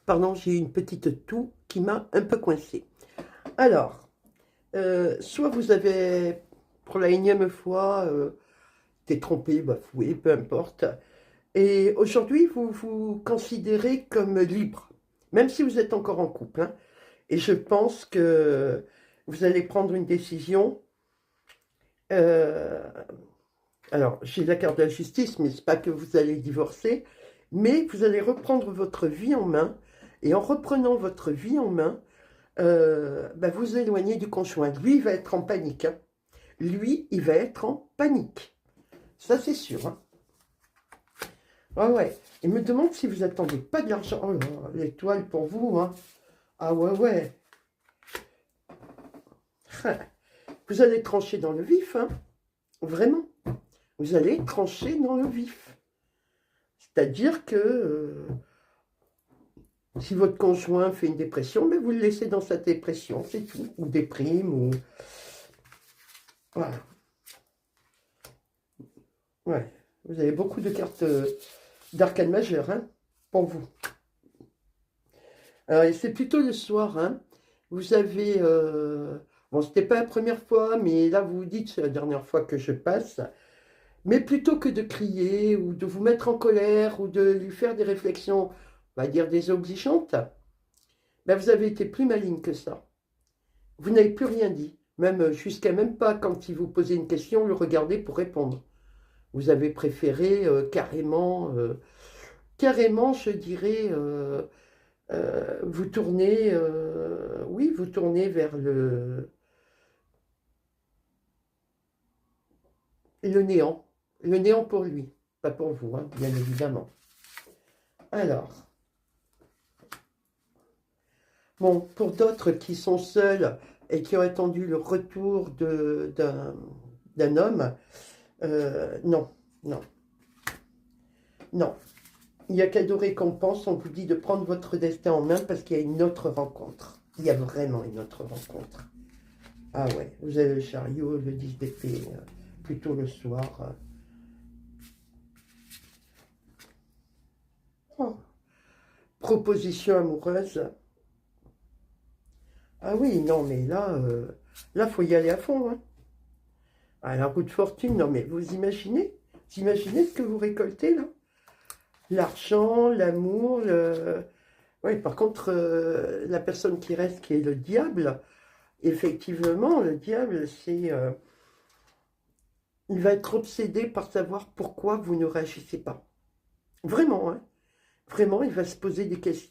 Pardon, j'ai eu une petite toux qui m'a un peu coincée. Alors, soit vous avez, pour la énième fois, été trompé, bafoué, peu importe. Et aujourd'hui, vous vous considérez comme libre, même si vous êtes encore en couple, hein. Et je pense que vous allez prendre une décision. euh, alors, j'ai la carte de la justice, mais c'est pas que vous allez divorcer, mais vous allez reprendre votre vie en main. Et en reprenant votre vie en main, vous éloigner du conjoint. Lui, il va être en panique, hein. Lui, il va être en panique. Ça, c'est sûr, hein. Ah ouais. Il me demande si vous attendez pas de l'argent. Oh là, l'étoile pour vous, hein. Ah ouais, ouais. Vous allez trancher dans le vif, hein. Vraiment. Vous allez trancher dans le vif. C'est-à-dire que si votre conjoint fait une dépression, mais vous le laissez dans sa dépression, c'est tout. Ou déprime, ou... Voilà. Ouais. Vous avez beaucoup de cartes d'arcane majeur, hein, pour vous. Alors, et c'est plutôt le soir, hein. Vous avez... bon, c'était pas la première fois, mais là, vous vous dites, c'est la dernière fois que je passe. Mais plutôt que de crier, ou de vous mettre en colère, ou de lui faire des réflexions, on va dire désobligeantes, ben, vous avez été plus maligne que ça. Vous n'avez plus rien dit. Même jusqu'à même pas, quand il vous posait une question, le regarder pour répondre. Vous avez préféré carrément, je dirais, vous tournez, oui, vous tournez vers le néant. Le néant pour lui, pas pour vous, hein, bien évidemment. Alors, bon, pour d'autres qui sont seuls et qui ont attendu le retour d'un homme, non, non, non. Il n'y a qu'à de récompense, on vous dit de prendre votre destin en main parce qu'il y a une autre rencontre. Il y a vraiment une autre rencontre. Ah ouais, vous avez le chariot, le 10 d'épée, plutôt le soir. Oh, proposition amoureuse. Ah oui, non, mais là, faut y aller à fond, hein. Ah, la roue de fortune, non, mais vous imaginez ce que vous récoltez, là? L'argent, l'amour, le... Oui, par contre, la personne qui reste, qui est le diable, effectivement, le diable, il va être obsédé par savoir pourquoi vous ne réagissez pas. Vraiment, hein. Vraiment, il va se poser des questions.